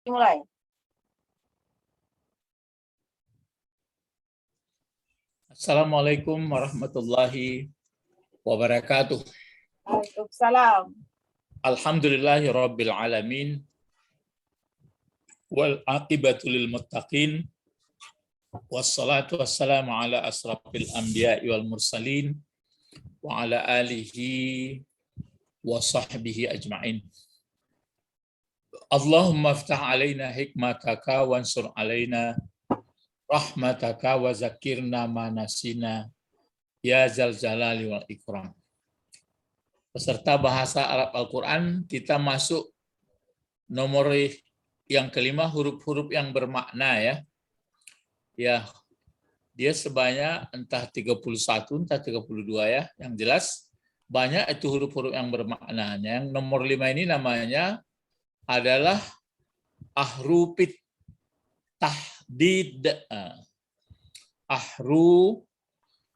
Dimulai. Assalamualaikum warahmatullahi wabarakatuh. Waalaikumsalam. Alhamdulillahi rabbil alamin wal aqibatu lil muttaqin wassalatu wassalamu ala asrafil anbiya'i wal mursalin wa ala alihi wa sahbihi ajma'in. Allahumma aftah alaina hikmataka wansur alaina rahmataka wa zakirna ma nasina ya zal jalali wal ikram. Peserta bahasa Arab Al-Quran, kita masuk nomor yang kelima, huruf-huruf yang bermakna ya. Ya, dia sebanyak entah 31, entah 32 ya. Yang jelas banyak itu huruf-huruf yang bermakna. Yang nomor 5 ini namanya adalah ahrufit tahdid.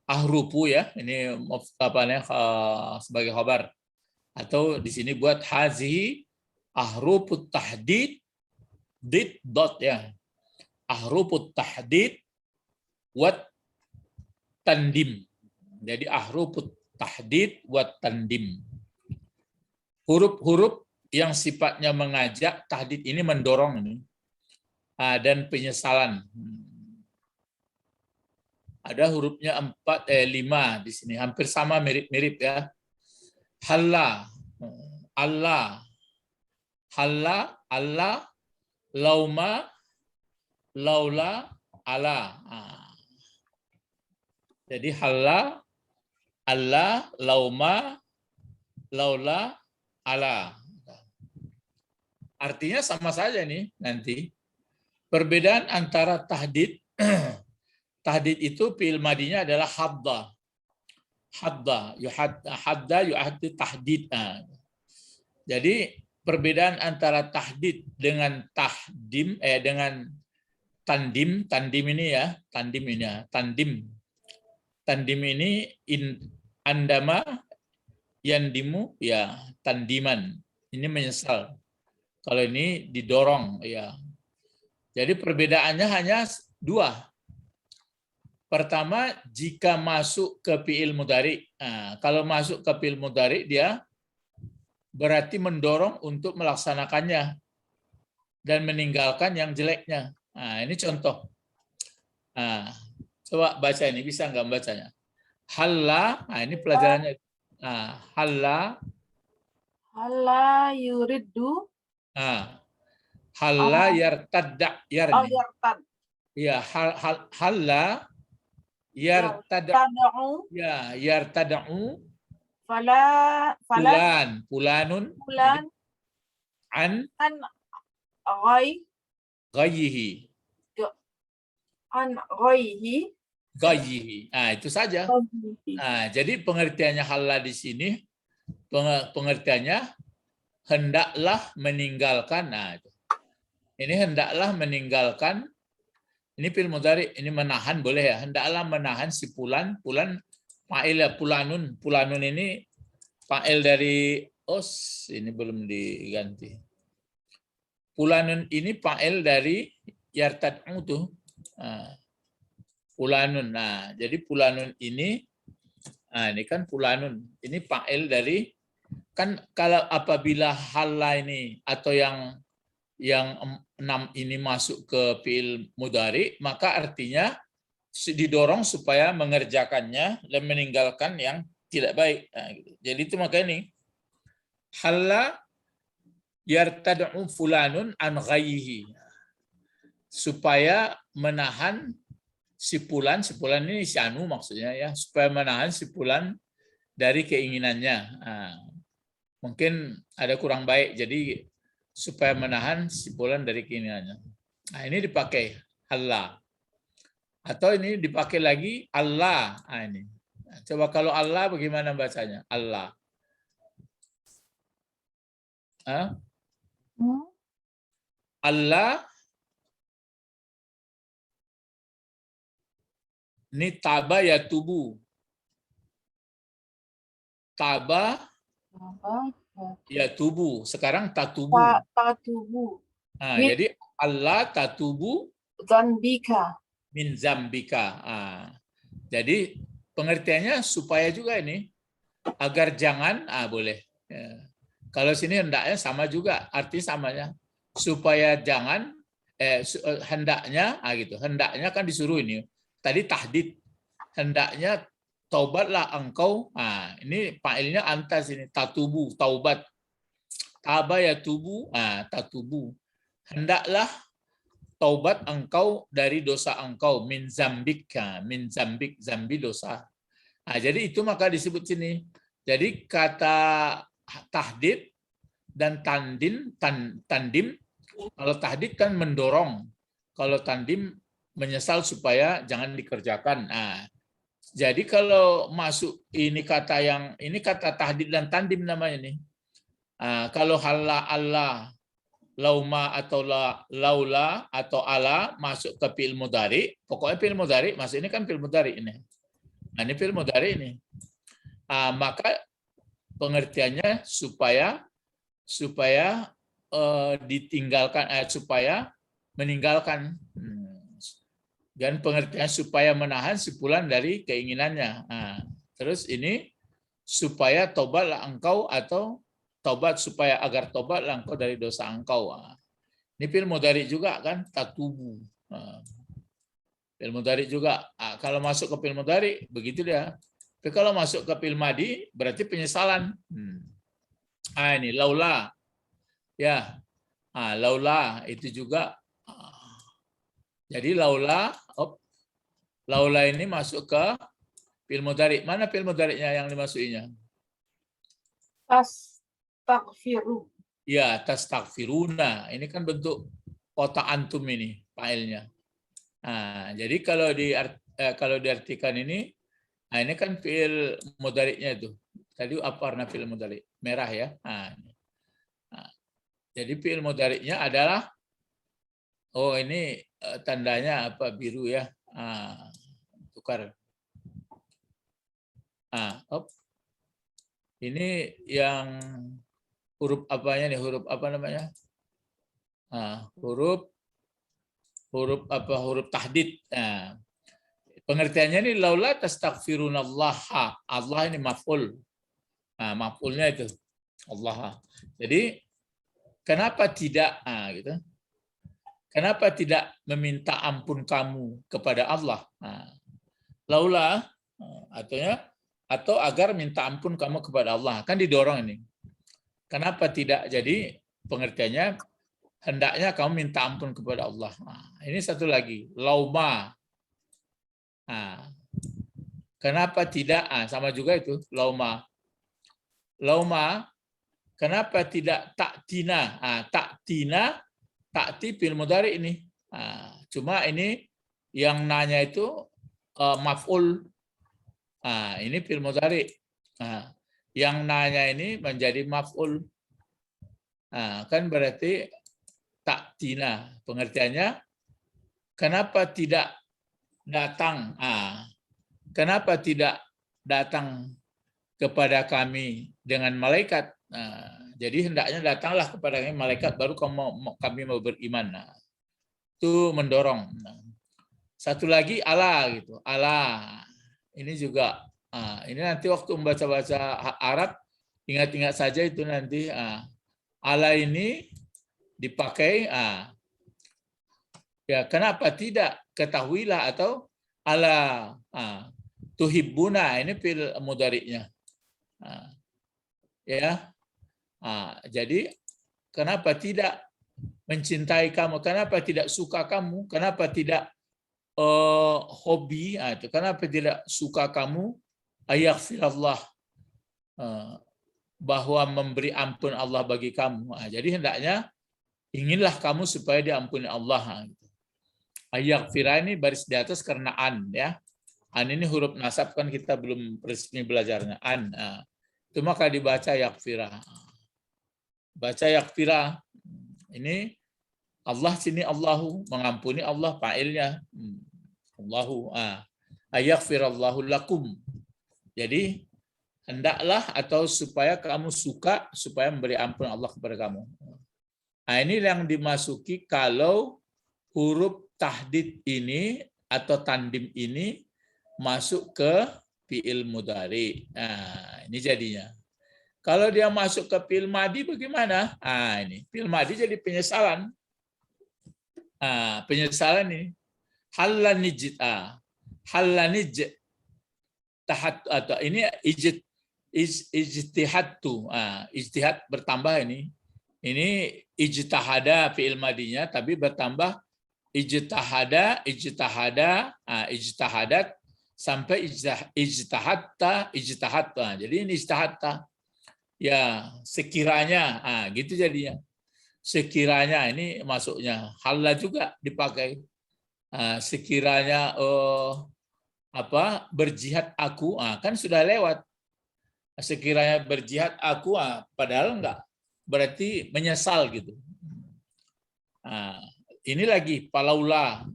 Ahrupu ya, ini sebagai khabar. Atau di sini buat hazihi ahrufut tahdid did dot ya. Ahrufut tahdid wat tandim. Jadi ahrufut tahdid wat tandim. Huruf-huruf yang sifatnya mengajak, tahdid ini mendorong ini. Dan penyesalan. Ada hurufnya 5 di sini, hampir sama, mirip-mirip ya. Halla, Allah, halla, Allah, lauma, laula, ala. Jadi halla, Allah, lauma, laula, ala. Artinya sama saja nih nanti. Perbedaan antara tahdid, tahdid itu fi'il madinya adalah hadda. Hadda, yuhaddi tahdid. Jadi perbedaan antara tahdid dengan dengan tandim ini ya, tandim ini andama yandimu ya tandiman. Ini menyesal. Kalau ini didorong ya. Jadi perbedaannya hanya 2. Pertama, jika masuk ke fi'il mudhari. Nah, kalau masuk ke fi'il mudhari, dia berarti mendorong untuk melaksanakannya dan meninggalkan yang jeleknya. Nah, ini contoh. Nah, coba baca ini, bisa nggak bacanya? Halla, nah ini pelajarannya. Nah, halla. Halla yuriddu. Nah, halla yartadda. Yartad. Ya, halla yartad'u. Ya, yartad'u. Fulanun. An ghayyihi. Nah, itu saja. Nah, jadi pengertiannya halla di sini, pengertiannya hendaklah meninggalkan. Nah, ini hendaklah meninggalkan. Ini fi'il mudhari, ini menahan boleh ya. Hendaklah menahan si fulan, fa'il ya, fulanun. Fulanun ini fa'il dari ini belum diganti. Fulanun ini fa'il dari yartad'u tuh. Fulanun. Nah, jadi fulanun ini kan fulanun. Ini fa'il dari, kan kalau apabila halla ini atau yang 6 ini masuk ke fi'il mudhari, maka artinya didorong supaya mengerjakannya dan meninggalkan yang tidak baik. Nah, gitu. Jadi itu makanya ini halla yartad'u fulanun an ghayyihi, supaya menahan si fulan ini si anu maksudnya ya, supaya menahan si fulan dari keinginannya. Nah, mungkin ada kurang baik, jadi supaya menahan si fulan dari keinginannya. Nah, ini dipakai Allah. Atau ini dipakai lagi Allah. Nah, ini. Nah, coba kalau Allah bagaimana bacanya? Allah. Allah. Ini taba ya tubuh. Taba ya tubuh. Sekarang tatubu. Tatubu. Min- Jadi Allah tatubu Zanbika. min zambika. Jadi pengertiannya supaya juga ini agar jangan boleh. Ya. Kalau sini hendaknya sama juga, arti samanya supaya jangan hendaknya gitu. Hendaknya kan disuruh ini. Tadi tahdid. Hendaknya taubatlah engkau. Ini fa'ilnya antas ini tatubu, taubat. Taba ya tubu, tatubu. Hendaklah taubat engkau dari dosa engkau min zambika, min zambik, zambi dosa. Jadi itu maka disebut sini. Jadi kata tahdid dan tandim, kalau tahdid kan mendorong, kalau tandim menyesal supaya jangan dikerjakan. Jadi kalau masuk ini kata tahdid dan tandim namanya nih. Kalau Allah, lauma atau laula atau ala masuk ke fi'il mudhari, pokoknya fi'il mudhari, masuk ini kan fi'il mudhari ini. Ini fi'il mudhari ini. Maka pengertiannya supaya ditinggalkan, supaya meninggalkan, dan pengertian supaya menahan sepulan dari keinginannya. Terus ini supaya tobatlah engkau, atau tobat supaya agar tobatlah engkau dari dosa engkau. Ini fi'il mudhari juga kan, tatubu. Fi'il mudhari juga. Kalau masuk ke fi'il mudhari begitu dia. Tapi kalau masuk ke fi'il madi berarti penyesalan. Ini laula. Ya. Laula itu juga. Jadi laula ini masuk ke fi'il mudhari. Mana fi'il mudhari'nya yang dimasukinya? Tastaghfiru. Ya, tastaghfiruna. Ini kan bentuk kota antum ini fa'ilnya. Jadi kalau diartikan ini, ini kan fi'il mudhari'nya itu. Tadi apa warna fi'il mudhari'? Merah ya. Jadi fi'il mudhari'nya adalah, ini tandanya apa, biru ya. Tukar. Ini yang huruf apanya nih? Huruf apa namanya? Huruf tahdid. Pengertiannya ini laula tastaghfirunallaha. Allah ini maf'ul. Maf'ulnya itu Allah. Jadi kenapa tidak gitu? Kenapa tidak meminta ampun kamu kepada Allah? Laula atau agar minta ampun kamu kepada Allah. Kan didorong ini. Kenapa tidak? Jadi pengertiannya hendaknya kamu minta ampun kepada Allah. Ini satu lagi, lauma. Kenapa tidak? Sama juga itu, lauma. Lauma, kenapa tidak taktina? Taktina, takti fi'il mudhari ini. Cuma ini yang nanya itu maf'ul. Ini fi'il mudhari. Yang nanya ini menjadi maf'ul. Kan berarti taktina. Pengertiannya, kenapa tidak datang? Kenapa tidak datang kepada kami dengan malaikat? Jadi hendaknya datanglah kepada kami malaikat, baru kami mau beriman. Itu mendorong. Satu lagi ala gitu. Ala. Ini juga. Ini nanti waktu membaca-baca Arab, ingat-ingat saja itu nanti. Ala ini dipakai. Ya, kenapa tidak? Ketahuilah atau ala. Tuhibbuna, ini fi'il mudhari'nya. Ya. Jadi kenapa tidak mencintai kamu? Kenapa tidak suka kamu? Kenapa tidak hobi? Itu kenapa tidak suka kamu? Ayaghfirallah, bahwa memberi ampun Allah bagi kamu. Jadi hendaknya inginlah kamu supaya diampuni Allah. Ayaghfirah ini baris di atas karena an ya. An ini huruf nasab, kan kita belum resmi belajarnya. An. Itu maka dibaca yaghfirah. Baca yaghfirah. Ini Allah sini Allahu, mengampuni Allah fa'ilnya. Allahu. Ayaghfirallahu lakum. Jadi hendaklah atau supaya kamu suka, supaya memberi ampun Allah kepada kamu. Nah, ini yang dimasuki kalau huruf tahdid ini atau tandim ini masuk ke fi'il mudhari. Nah, ini jadinya. Kalau dia masuk ke fi'il madi bagaimana? Ah, ini fi'il madi jadi penyesalan. Ah, penyesalan ini. Hallanij hallanij tahat atau ini ijtihad tuh. Ah, ijtihad bertambah ini. Ini ijtihada fi'il madinya tapi bertambah ijtihada, ijtihadat sampai ijtihadta. Jadi ini ijtihadta. Ya, sekiranya, gitu jadinya. Sekiranya ini masuknya. Halla juga dipakai. Sekiranya berjihad aku, kan sudah lewat. Sekiranya berjihad aku, padahal enggak. Berarti menyesal gitu. Ini lagi palaula.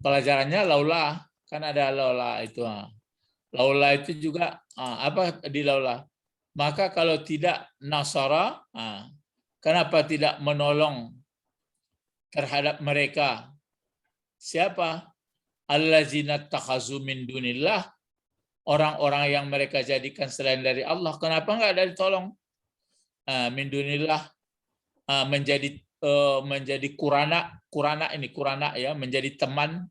Pelajarannya laula, kan ada laula itu. Laula itu juga apa di laula? Maka kalau tidak nasara, kenapa tidak menolong terhadap mereka? Siapa? Allazina takhazu min dunillah, orang-orang yang mereka jadikan selain dari Allah. Kenapa enggak ada ditolong? Min dunillah menjadi kurana ya, menjadi teman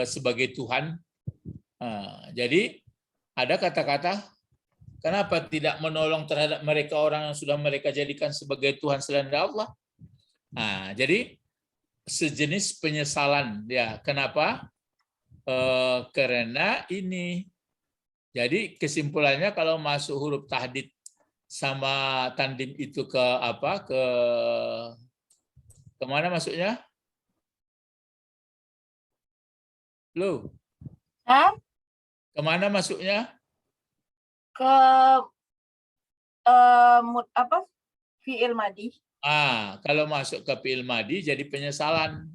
sebagai Tuhan. Jadi ada kata-kata kenapa tidak menolong terhadap mereka orang yang sudah mereka jadikan sebagai Tuhan selain dari Allah. Jadi sejenis penyesalan ya. Kenapa? Karena ini. Jadi kesimpulannya kalau masuk huruf tahdid sama tandim itu ke apa? Ke mana masuknya? Lu? Hah? Kemana masuknya? Ke fi'il madi. Kalau masuk ke fi'il madi jadi penyesalan.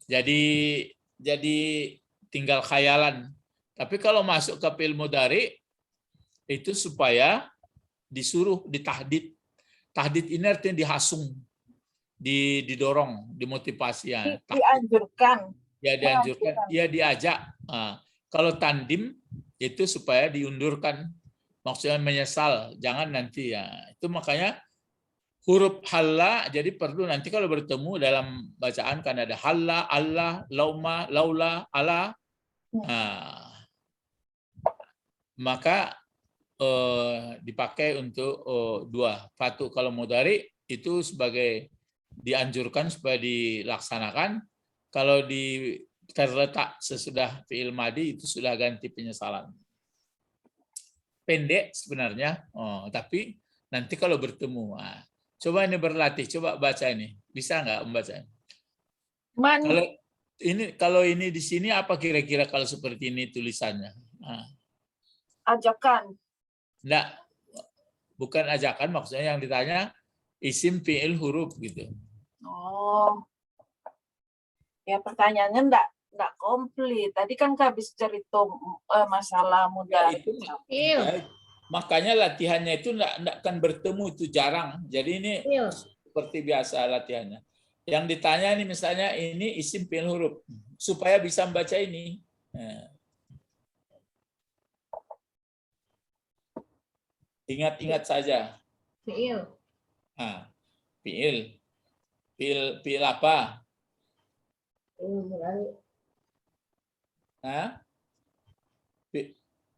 Jadi tinggal khayalan. Tapi kalau masuk ke fi'il mudhari itu supaya disuruh ditahdid. Tahdid ini artinya dihasung, didorong, dimotivasi ya. Dianjurkan. Ya dianjurkan, ya diajak. Kalau tandim itu supaya diundurkan, maksudnya menyesal, jangan nanti ya. Itu makanya huruf halla jadi perlu nanti kalau bertemu dalam bacaan kan ada halla, Allah, lauma, laula, ala. Maka dipakai untuk dua. Fatu kalau mudhari itu sebagai dianjurkan supaya dilaksanakan. Kalau terletak sesudah fi'il madi itu sudah ganti penyesalan. Pendek sebenarnya, tapi nanti kalau bertemu, coba ini berlatih, coba baca ini, bisa nggak membaca? Kalau ini di sini apa kira-kira kalau seperti ini tulisannya? Ajakan. Enggak, bukan ajakan, maksudnya yang ditanya isim fi'il huruf gitu. Oh. Ya pertanyaannya enggak komplit. Tadi kan habis cerita masalah mudah. Makanya latihannya itu enggak akan bertemu, itu jarang. Jadi ini seperti biasa latihannya. Yang ditanya ini misalnya ini isim fi'il huruf supaya bisa membaca ini. Ingat-ingat saja. Fi'il. Fi'il. Fi'il apa?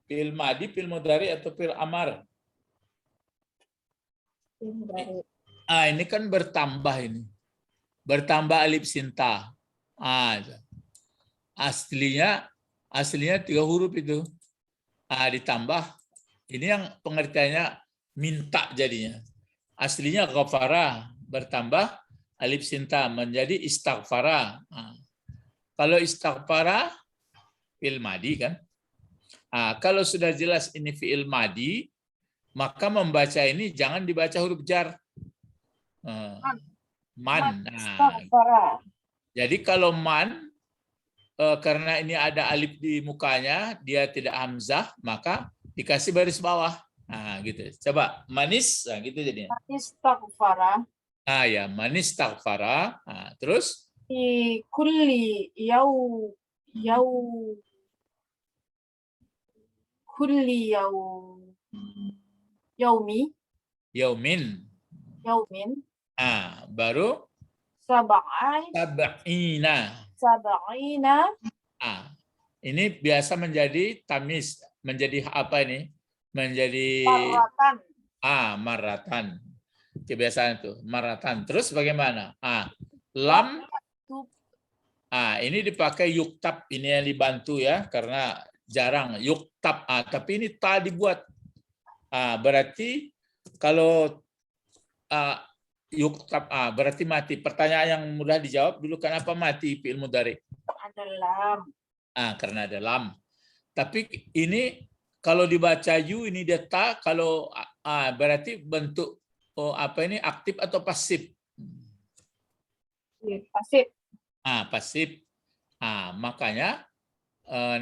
Fi'il madi, fi'il mudhari atau fi'il amar? Ini kan bertambah ini. Bertambah alif sinta. Aslinya 3 huruf itu. Ditambah ini yang pengertiannya minta jadinya. Aslinya ghafara bertambah alif sinta menjadi istaghfara. Kalau istaghfara fi'il madi kan. Kalau sudah jelas ini fi'il madi, maka membaca ini jangan dibaca huruf jar. Man. Jadi kalau man, karena ini ada alif di mukanya, dia tidak hamzah, maka dikasih baris bawah. Nah, gitu. Coba manis, nah, gitu jadinya. Istaghfara Ah ya, manis takfara. Nah, terus fi kulli yaw kulli yaumi yaumin. yaumin Baru sab'ai sab'ina. sab'ina Ah, ini biasa menjadi tamis, menjadi apa ini? Menjadi marratan. maratan. Kebiasaan itu, maratan. Terus bagaimana? Lam. Waktu Ini dipakai yuktab, ini yang dibantu ya, karena jarang yuktab. Tapi ini ta dibuat. Berarti kalau yuktab berarti mati. Pertanyaan yang mudah dijawab dulu, kenapa mati fi'il mudhari? adalah Karena ada lam. Tapi ini kalau dibaca yu ini dia ta, kalau berarti bentuk apa ini, aktif atau pasif? pasif. Pasif. Makanya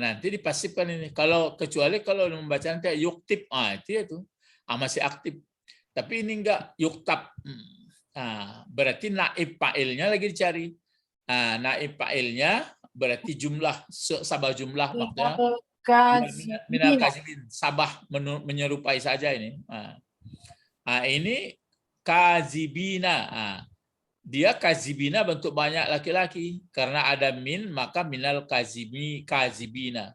nanti dipasifkan ini. Kecuali kalau membaca nanti yuktib, itu masih aktif. Tapi ini enggak yuktab. Berarti naib fa'ilnya lagi dicari. Naib fa'ilnya berarti jumlah, sabah jumlah maksudnya. Minal Kazibina kazibin, sabah menyerupai saja ini. Ini kazibina. Dia kazibina bentuk banyak laki-laki, karena ada min maka minal kazibina.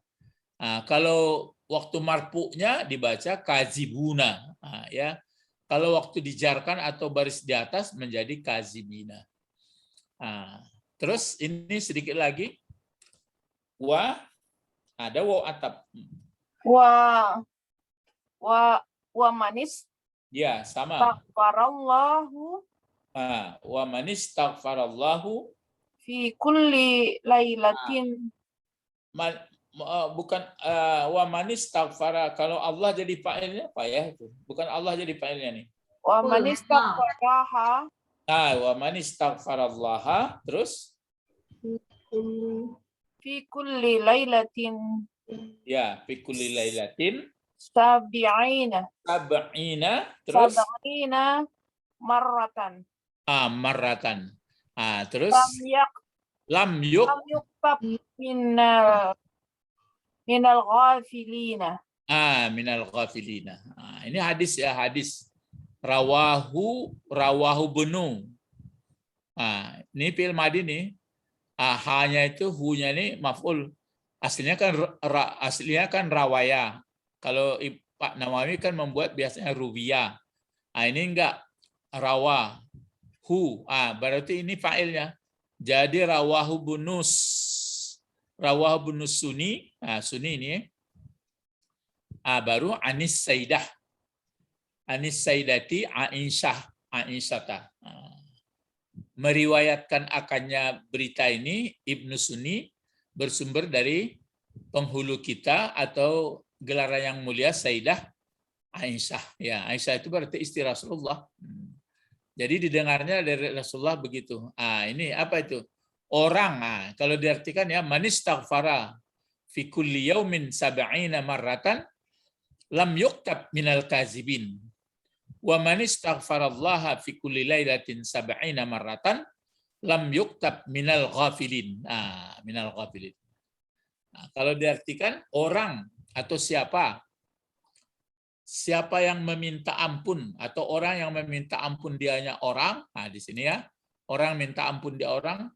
Kalau waktu marpu'nya dibaca kazibuna, ya. Kalau waktu dijarkan atau baris di atas menjadi kazibina. Terus ini sedikit lagi, ada waw atap. wa wa manis Ya, sama. taghfarallahu Wa man istaghfarallahu fi kulli lailatin bukan wa man istaghfara. Kalau Allah jadi fa'ilnya apa ya itu? Bukan Allah jadi fa'ilnya nih. wa man istaghfaraha Wa man istaghfarallaha, terus fi kulli lailatin ya fi kulli lailatin sab'ina terus sab'ina marratan marratan. Terus lam lam yuktab minal ghafilina. minal ghafilina. Ini hadis ya, hadis rawahu bunu. Ini fi'il madhi nih. Hanya itu, hunya ini maf'ul. Aslinya kan rawaya. Kalau Pak Nawawi kan membuat biasanya ruwiyah. Ini enggak, rawa. Berarti ini fa'ilnya. Jadi rawahu bunus. Rawahu bunus Sunni. Sunni ini. Baru Anis Saidah. Anis Saidati Aisyata. Meriwayatkan akannya berita ini Ibnu Sunni bersumber dari penghulu kita atau gelaran yang mulia Sayyidah Aisyah. Ya, Aisyah itu berarti istri Rasulullah. Jadi didengarnya dari Rasulullah begitu. Ini apa itu? Orang. Kalau diartikan ya, man istaghfara fi kulli yaumin sab'ina marratan lam yuktab minal kazibin. Wa man istaghfarallaha fi kulli lailatin sab'ina marratan lam yuktab minal ghafilin. Minal ghafilin. Kalau diartikan orang atau siapa yang meminta ampun atau orang yang meminta ampun dianya orang, di sini ya, orang minta ampun dia orang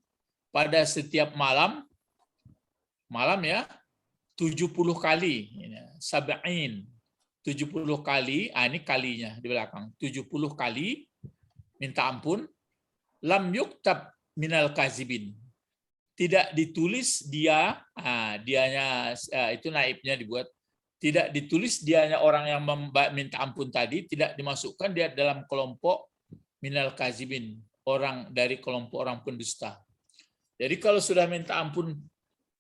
pada setiap malam ya 70 kali, sab'in. 70 kali, ini kalinya di belakang. 70 kali minta ampun, lam yuktab minal kazibin. Tidak ditulis dianya itu naibnya dibuat. Tidak ditulis dianya orang yang minta ampun tadi, tidak dimasukkan dia dalam kelompok minal kazibin, orang dari kelompok orang pendusta. Jadi kalau sudah minta ampun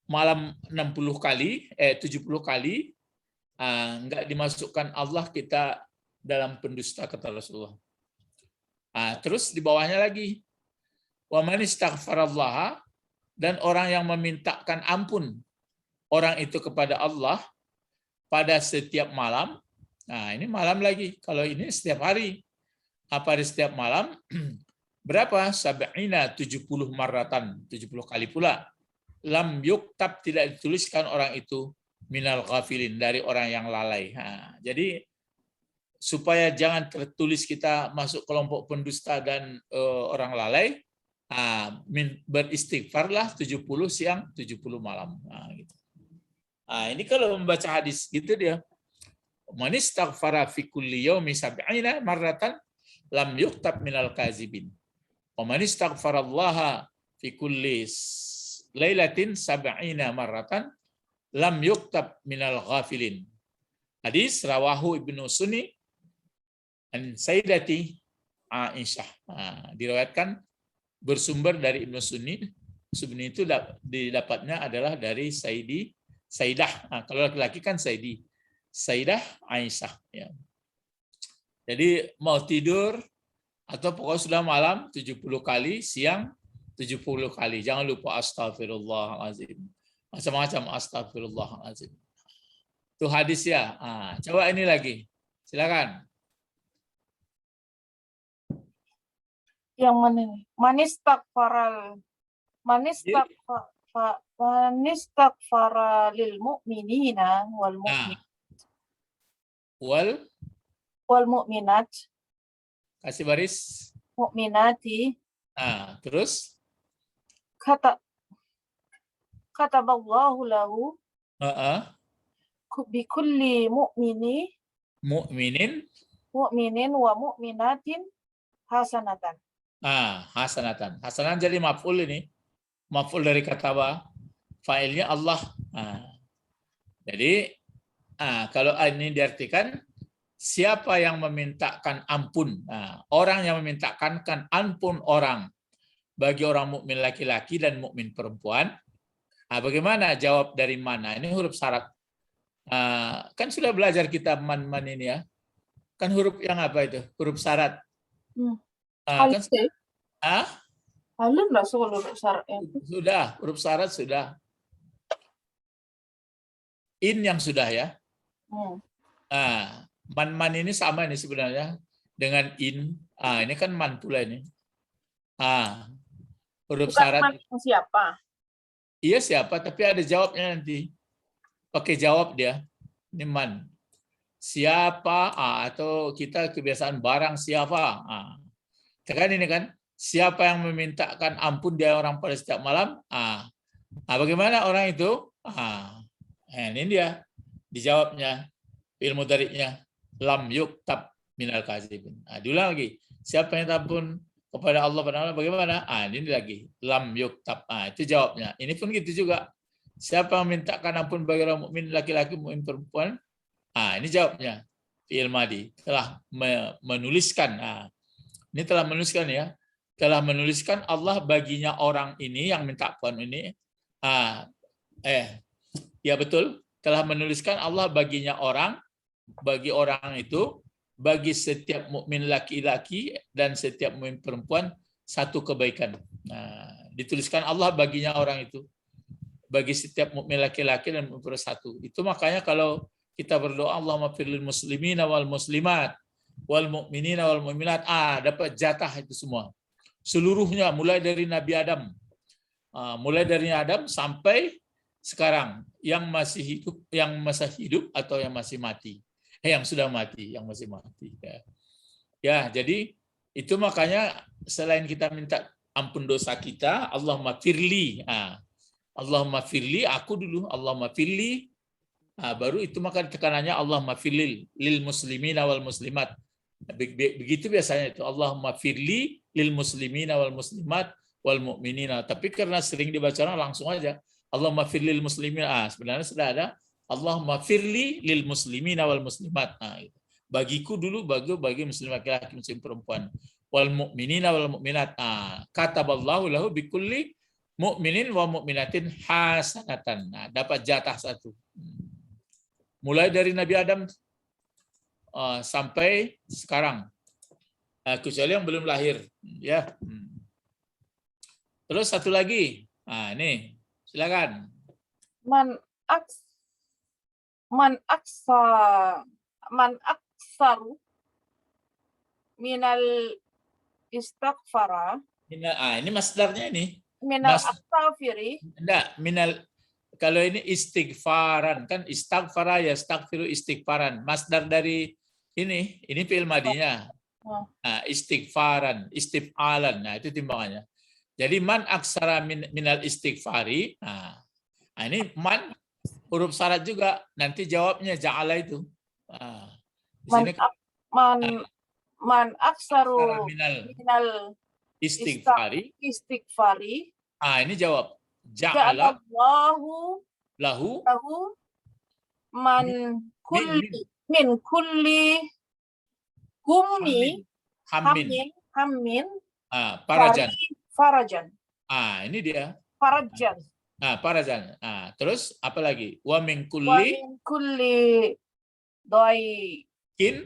malam 70 kali, enggak dimasukkan Allah kita dalam pendusta, kata Rasulullah. Terus di bawahnya lagi, wa man istaghfarallaha, dan orang yang memintakan ampun orang itu kepada Allah pada setiap malam Nah, ini malam lagi. Kalau ini setiap hari. Apa di setiap malam? Berapa? Sab'ina 70 marratan, 70 kali pula. Lam yuktab, tidak dituliskan orang itu minal ghafilin, dari orang yang lalai. Nah, jadi supaya jangan tertulis kita masuk kelompok pendusta dan orang lalai, beristighfarlah 70 siang, 70 malam. Nah, gitu. Nah, ini kalau membaca hadis gitu dia. Man istaghfara fi kulli yaumi sab'ina marratan lam yuktab minal kazibin. Wa man istaghfarallaha fi kulli lailatin sab'ina marratan lam yuktab minal ghafilin. Hadis rawahu Ibnu Sunni an Sayyidati Aisyah. Nah, diriwayatkan bersumber dari Ibnu Sunni. Sunni itu didapatnya adalah dari Sayyidah. Nah, kalau laki-laki kan Sayyidah Aisyah. Ya. Jadi mau tidur atau pokoknya sudah malam 70 kali, siang 70 kali. Jangan lupa astagfirullahaladzim. Macam-macam astagfirullahaladzim. Itu hadis ya. Nah, coba ini lagi. Silakan. Yang mana nih? Manistaghfara lil mu'minina wal mu'min wal mu'minat Kasih baris. mu'minati Nah, terus kataballahu lahu bi kulli mu'minin mu'minin wa mu'minatin hasanatan. Hasanatan. Hasanatan jadi maf'ul ini. Maf'ul dari kataba. Fa'ilnya Allah. Jadi kalau ini diartikan siapa yang memintakan ampun. Orang yang memintakan kan ampun orang bagi orang mukmin laki-laki dan mukmin perempuan. Bagaimana jawab dari mana? Ini huruf syarat. Kan sudah belajar kita man ini ya. Kan huruf yang apa itu? Huruf syarat. Kan Alim lah soal huruf syarat. Sudah, huruf syarat sudah. In yang sudah ya. Man ini sama ini sebenarnya dengan in. Ini kan man pula ini. Huruf Bukan syarat. man siapa? Iya siapa, tapi ada jawabnya nanti. Pakai jawab dia. Ini man. Siapa, atau kita kebiasaan barang siapa. Kan ini kan, siapa yang memintakan ampun dia orang pada setiap malam. Bagaimana orang itu? Ini dia dijawabnya, ilmu mudhari'nya lam yuktab minal kazibin. Diulang lagi. Siapa yang ampun kepada Allah bagaimana? Ini lagi lam yuktab. Itu jawabnya. Ini pun gitu juga. Siapa yang mintakan ampun bagi orang mukmin laki-laki, mukmin perempuan? Ini jawabnya. Fi'il madi telah menuliskan. Ini telah menuliskan ya. Telah menuliskan Allah baginya orang ini yang minta ampun ini. Ya betul. Telah menuliskan Allah baginya orang, bagi orang itu, bagi setiap mukmin laki-laki dan setiap mukmin perempuan satu kebaikan. Dituliskan Allah baginya orang itu, bagi setiap mukmin laki-laki dan mukmin perempuan satu. Itu makanya kalau kita berdoa Allahumma firlil muslimina wal muslimat wal mu'minina wal mu'minat, dapat jatah itu semua. Seluruhnya mulai dari Nabi Adam. Mulai dari Adam sampai sekarang yang masih hidup atau yang masih mati. Yang sudah mati, yang masih mati. Ya, jadi itu makanya selain kita minta ampun dosa kita, Allahumma firli. Allahumma firli, aku dulu, Allahumma firli. Baru itu maka tekanannya Allahumma firli lil muslimina wal muslimat. Begitu biasanya itu, Allahumma firli lil muslimina wal muslimat wal mu'minina. Tapi karena sering dibaca langsung aja Allahumma firli lil muslimina. Sebenarnya sudah ada Allahumma firli lil muslimina wal muslimat. Bagiku dulu, bagi muslim laki-laki, muslim perempuan. Wal mu'minina wal mu'minat. Kataballahu lahu bikulli mu'minin wa mu'minatin hasanatan. Dapat jatah satu. Mulai dari Nabi Adam sampai sekarang. Kecuali yang belum lahir. Ya. Terus satu lagi. Ini. Silakan. Man aksa man aksaru minal istighfara Ini masdarnya ini. minal Mas, astaghfiri. enggak, kalau ini istighfaran kan istighfara ya istighfiru istighfaran. Masdar dari ini fi'il madinya. Oh. Nah, istighfaran, istif'alan. Nah, itu timbangannya. Jadi man aksara minal istighfari. Nah, ini man huruf syarat juga. Nanti jawabnya ja'ala itu. Nah, di Man, sini kan man aksaru minal minal istighfari. istighfari. Ini jawab. Ja'ala Ja'alallahu lahu man min kulli hummi hammin parajan. farajan. Ini dia. Farajan. Parajan. Terus apa lagi? Wa min Wa kulli min kulli kin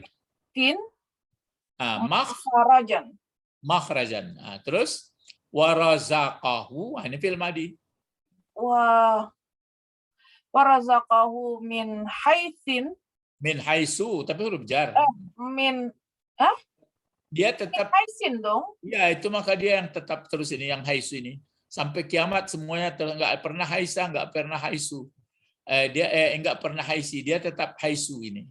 farajan. makhrajan. Terus wa razaqahu. Ini fi'il madi. Wa razaqahu min haitsin. Min haisu, tapi huruf jar. Dia tetap haisin dong. Ya, itu maka dia yang tetap terus ini, yang haisu ini. Sampai kiamat semuanya nggak pernah haisa, nggak pernah haisu. Dia nggak pernah haisi, dia tetap haisu ini.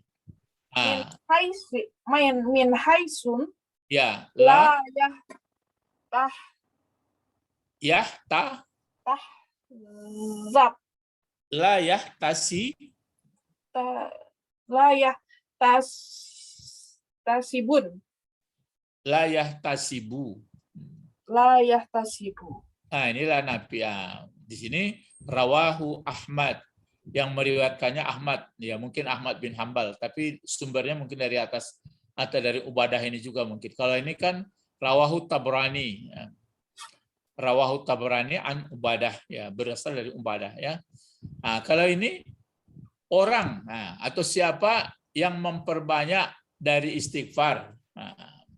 Min haisun. Ya, tasibun. La yahtasibu. Inilah Nabi. Di sini rawahu Ahmad, yang meriwayatkannya Ahmad. Ya, mungkin Ahmad bin Hambal, tapi sumbernya mungkin dari atas atau dari Ubadah ini juga mungkin. Kalau ini kan rawahu Tabrani. Ya. Rawahu Tabrani an Ubadah, ya, berasal dari Ubadah, ya. Kalau ini orang atau siapa yang memperbanyak dari istighfar.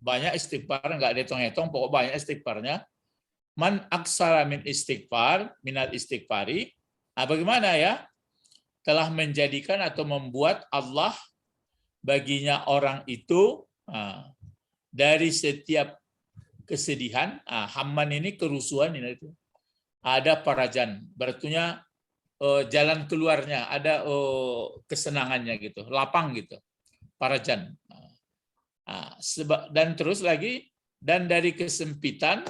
Banyak istighfar, nggak dihitung-hitung, pokok banyak istighfarnya. Man aksara min istighfar, minal istighfari. Bagaimana ya? Telah menjadikan atau membuat Allah baginya orang itu dari setiap kesedihan. Hamman ini kerusuhan ini itu. Ada parajan, berartinya jalan keluarnya, ada kesenangannya gitu, lapang gitu. Parajan. Dan terus lagi, dan dari kesempitan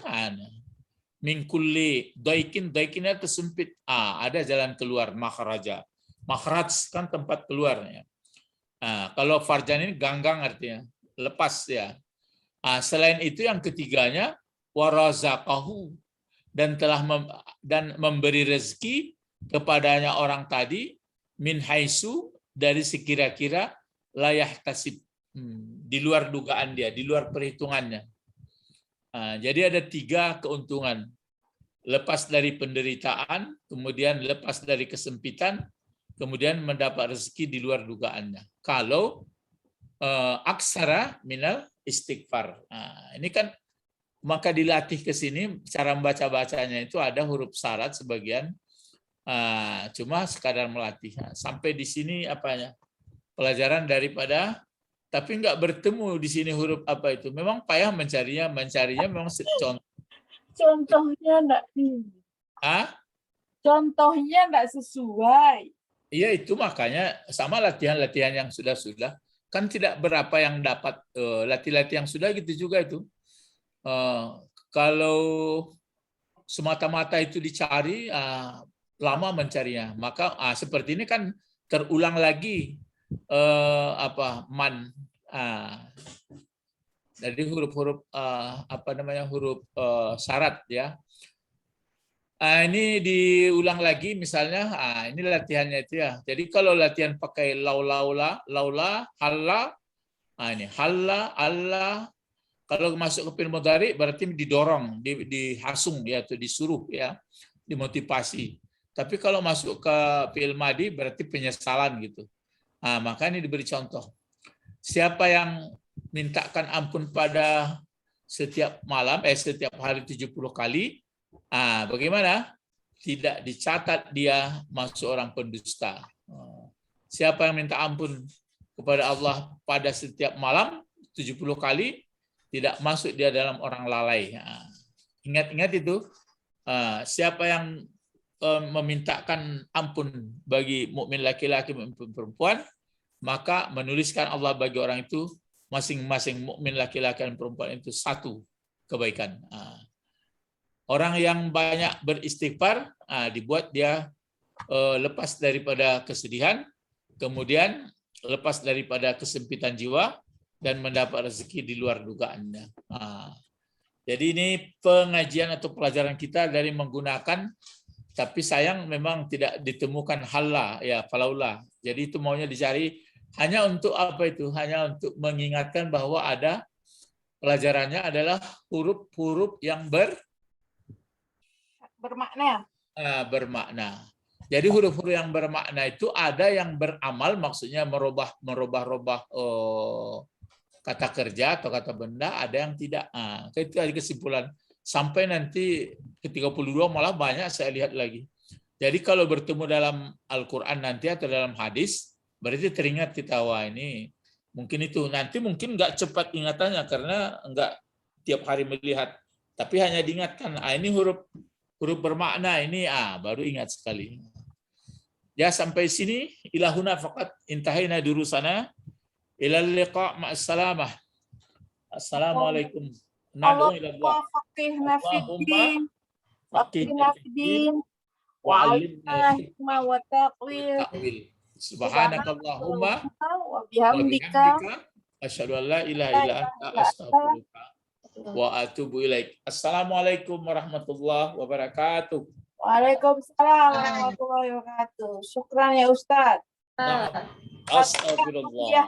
mingkuli doikinnya tersempit, ada jalan keluar, makhraja. Makhraj kan tempat keluarnya. Kalau farjan ini ganggang artinya lepas, ya. Selain itu yang ketiganya warazaqahu, dan telah memberi rezeki kepadanya orang tadi min haisu, dari sekira-kira layah tasib, di luar dugaan dia, di luar perhitungannya. Jadi ada 3 keuntungan. Lepas dari penderitaan, kemudian lepas dari kesempitan, kemudian mendapat rezeki di luar dugaannya. Kalau aksara minal istighfar. Ini kan maka dilatih ke sini, cara membaca-bacanya itu ada huruf syarat sebagian, cuma sekadar melatih. Sampai di sini apanya? Pelajaran daripada, tapi nggak bertemu di sini huruf apa itu. Memang payah mencarinya memang contohnya enggak contohnya enggak sesuai. Iya, itu makanya sama latihan-latihan yang sudah kan tidak berapa yang dapat. Latih-latih yang sudah gitu juga itu. Kalau semata-mata itu dicari, lama mencarinya. Maka seperti ini kan terulang lagi man. Dari huruf-huruf huruf syarat, ya. Ini diulang lagi misalnya, ini latihannya itu, ya. Jadi kalau latihan pakai laula, halla, ini halla, Allah. Kalau masuk ke fi'il mudhari berarti didorong, dihasung, ya, atau disuruh, ya, dimotivasi. Tapi kalau masuk ke fi'il madi berarti penyesalan gitu. Maka ini diberi contoh. Siapa yang mintakan ampun pada setiap malam, setiap hari 70 kali, bagaimana? Tidak dicatat dia masuk orang pendusta. Siapa yang minta ampun kepada Allah pada setiap malam 70 kali, tidak masuk dia dalam orang lalai. Ingat-ingat itu, siapa yang memintakan ampun bagi mukmin laki-laki maupun perempuan, maka menuliskan Allah bagi orang itu masing-masing mukmin laki-laki dan perempuan itu satu kebaikan. Orang yang banyak beristighfar, dibuat dia lepas daripada kesedihan, kemudian lepas daripada kesempitan jiwa, dan mendapat rezeki di luar dugaannya. Jadi ini pengajian atau pelajaran kita dari menggunakan, tapi sayang memang tidak ditemukan halla, ya falaula. Jadi itu maunya dicari hanya untuk apa itu? Hanya untuk mengingatkan bahwa ada pelajarannya adalah huruf-huruf yang Bermakna. bermakna. Jadi huruf-huruf yang bermakna itu ada yang beramal, maksudnya merubah kata kerja atau kata benda, ada yang tidak. Itu aja kesimpulan. Sampai nanti ke 32 malah banyak saya lihat lagi. Jadi kalau bertemu dalam Al-Quran nanti atau dalam hadis, berarti teringat kita, wah ini mungkin itu. Nanti mungkin nggak cepat ingatannya karena nggak tiap hari melihat. Tapi hanya diingatkan, ini huruf bermakna ini, baru ingat sekali. Ya sampai sini, ilahuna faqat intahina durusana. Ilal liqa' ma'assalamah. Assalamualaikum. Nadu ila Allah. Faqihna Allahumma faqihna fiddin wa alimna hikmah wa taqwil. Subhanakallahumma wa bihamdika asyhadu an la ilaha illa anta astaghfiruka wa atubu ilaik. Assalamualaikum warahmatullahi wabarakatuh. Waalaikumsalam warahmatullahi wabarakatuh. Syukran ya Ustaz. Astagfirullah.